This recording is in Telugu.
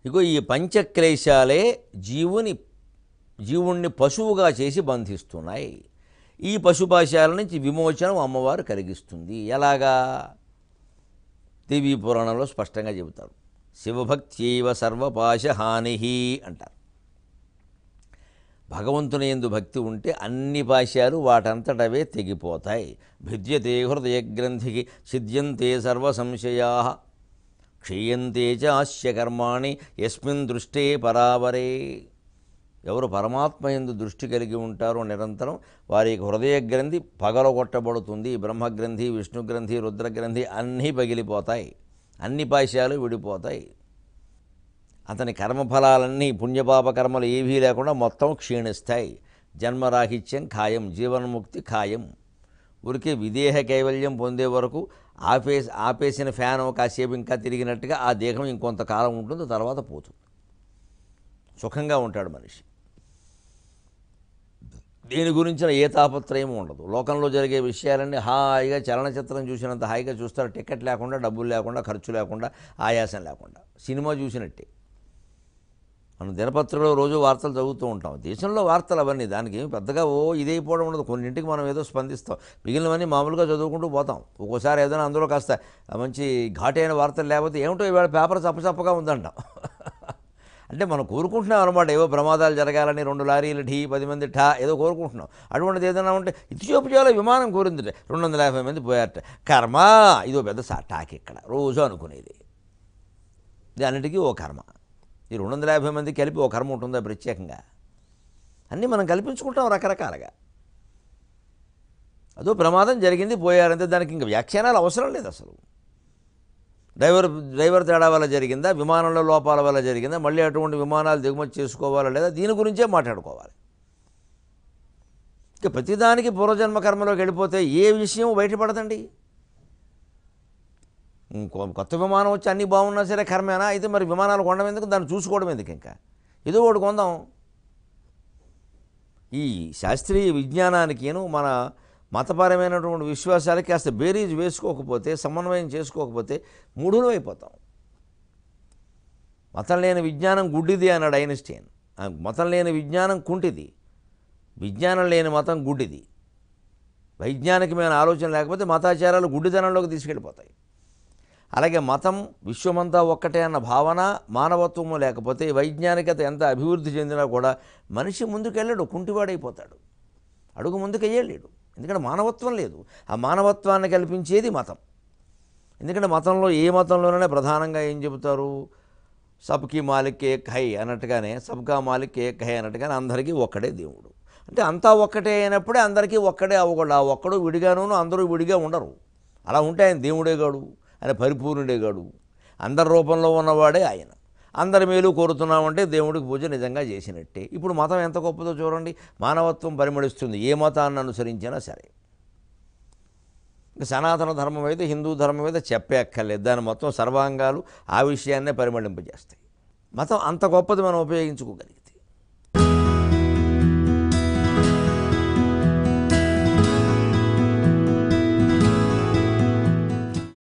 ఇగో ఈ పంచక్లేశాలే జీవుణ్ణి పశువుగా చేసి బంధిస్తున్నాయి. ఈ పశుపాశాల నుంచి విమోచనం అమ్మవారు కలిగిస్తుంది. ఎలాగా? దేవీ పురాణంలో స్పష్టంగా చెబుతారు. శివభక్త్యైవ సర్వపాశహాని అంటారు. భగవంతుని యందు భక్తి ఉంటే అన్ని పాశాలు వాటంతటవే తెగిపోతాయి. భిద్యతే హృదయ గ్రంథికి సిద్ధ్యంతే సర్వ సంశయా క్షీయంతే చ ఆస్య కర్మాణి యస్మిన్ దృష్టే పరావరే. ఎవరు పరమాత్మ యందు దృష్టి కలిగి ఉంటారో నిరంతరం వారి హృదయ గ్రంథి పగలగొట్టబడుతుంది. బ్రహ్మగ్రంథి, విష్ణుగ్రంథి, రుద్రగ్రంథి అన్నీ పగిలిపోతాయి, అన్ని పాశాలు విడిపోతాయి. అతని కర్మఫలాలన్నీ పుణ్యపాప కర్మలు ఏవీ లేకుండా మొత్తం క్షీణిస్తాయి. జన్మరాహిత్యం ఖాయం, జీవన్ముక్తి ఖాయం. ఊరికే విదేహ కైవల్యం పొందే వరకు ఆపేసిన ఫ్యాన్ కాసేపు ఇంకా తిరిగినట్టుగా ఆ దేహం ఇంకొంతకాలం ఉంటుంది, తర్వాత పోతుంది. సుఖంగా ఉంటాడు మనిషి. దీని గురించిన ఏ తాపత్రయం ఉండదు. లోకంలో జరిగే విషయాలన్నీ హాయిగా చలనచిత్రం చూసినంత హాయిగా చూస్తారు. టికెట్ లేకుండా, డబ్బులు లేకుండా, ఖర్చు లేకుండా, ఆయాసం లేకుండా సినిమా చూసినట్టే. మనం దినపత్రికలో రోజు వార్తలు చదువుతూ ఉంటాం. దేశంలో వార్తలు అవన్నీ, దానికి పెద్దగా ఇదైపోవడం ఉండదు. కొన్నింటికి మనం ఏదో స్పందిస్తాం, మిగిలినవన్నీ మామూలుగా చదువుకుంటూ పోతాం. ఒక్కోసారి ఏదైనా అందులో కాస్త మంచి ఘాటైన వార్తలు లేకపోతే ఏమిటో ఇవాళ పేపర్ చప్పచప్పగా ఉందంటాం. అంటే మనం కోరుకుంటున్నాం అనమాట, ఏవో ప్రమాదాలు జరగాలని, 2 లారీలు ఢీ, 10 మంది ఠా ఏదో కోరుకుంటున్నాం. అటువంటిది ఏదైనా ఉంటే ఇథియోపియాలో విమానం కోరింది 250 మంది పోయారట. కర్మ, ఇదో పెద్ద టాక్ ఇక్కడ రోజు అనుకునేది. ఇది అన్నిటికీ ఓ కర్మ. ఈ 250 మంది కలిపి ఓ కర్మ ఉంటుందా ప్రత్యేకంగా? అన్నీ మనం కల్పించుకుంటాం రకరకాలుగా. అదో ప్రమాదం జరిగింది, పోయారంటే దానికి ఇంకా వ్యాఖ్యానాలు అవసరం లేదు అసలు. డ్రైవర్ తేడా వల్ల జరిగిందా, విమానంలో లోపాల వల్ల జరిగిందా, మళ్ళీ అటువంటి విమానాలు దిగుమతి చేసుకోవాలా లేదా, దీని గురించే మాట్లాడుకోవాలి. ఇక ప్రతిదానికి పూర్వజన్మ కర్మలోకి వెళ్ళిపోతే ఏ విషయం బయటపడదండి. కొత్త విమానం వచ్చి అన్నీ బాగున్నా సరే కర్మేనా? అయితే మరి విమానాలు కొనడం ఎందుకు, దాన్ని చూసుకోవడం ఎందుకు? ఇంకా ఏదో ఒకటి కొందాం. ఈ శాస్త్రీయ విజ్ఞానానికిను మన మతపరమైనటువంటి విశ్వాసాలకి కాస్త బేరీజ్ వేసుకోకపోతే, సమన్వయం చేసుకోకపోతే మూఢులు అయిపోతాం. మతం లేని విజ్ఞానం గుడ్డిది అన్నాడు ఐన్స్టీన్. మతం లేని విజ్ఞానం కుంటిది, విజ్ఞానం లేని మతం గుడ్డిది. వైజ్ఞానికమైన ఆలోచన లేకపోతే మతాచారాలు గుడ్డితనంలోకి తీసుకెళ్ళిపోతాయి. అలాగే మతం విశ్వమంతా ఒక్కటే అన్న భావన, మానవత్వము లేకపోతే వైజ్ఞానికత ఎంత అభివృద్ధి చెందినా కూడా మనిషి ముందుకెళ్ళడు, కుంటివాడైపోతాడు, అడుగు ముందుకెయ్యలేడు. ఎందుకంటే మానవత్వం లేదు. ఆ మానవత్వాన్ని కల్పించేది మతం. ఎందుకంటే మతంలో ఏ మతంలోనైనా ప్రధానంగా ఏం చెబుతారు, సబ్కి మాలిక్ ఏక్ హై అన్నట్టుగానే, సబ్కా మాలిక్ ఏక్ హై అన్నట్టుగానే అందరికీ ఒక్కడే దేవుడు. అంటే అంతా ఒక్కటే అయినప్పుడే అందరికీ ఒక్కడే అవ్వకూడదు. ఆ ఒక్కడు విడిగాను, అందరూ విడిగా ఉండరు. అలా ఉంటే ఆయన దేవుడే గాడు, ఆయన పరిపూర్ణుడే గాడు, అందరి రూపంలో ఉన్నవాడే ఆయన. అందరి మేలు కోరుతున్నామంటే దేవుడికి పూజ నిజంగా చేసినట్టే. ఇప్పుడు మతం ఎంత గొప్పదో చూడండి. మానవత్వం పరిమళిస్తుంది ఏ మతాన్ని అనుసరించినా సరే. సనాతన ధర్మం అయితే, హిందూ ధర్మం అయితే చెప్పే అక్కర్లేదు. దాని మొత్తం సర్వాంగాలు ఆ విషయాన్నే పరిమళింపజేస్తాయి. మతం అంత గొప్పది మనం ఉపయోగించుకోగలిగితే.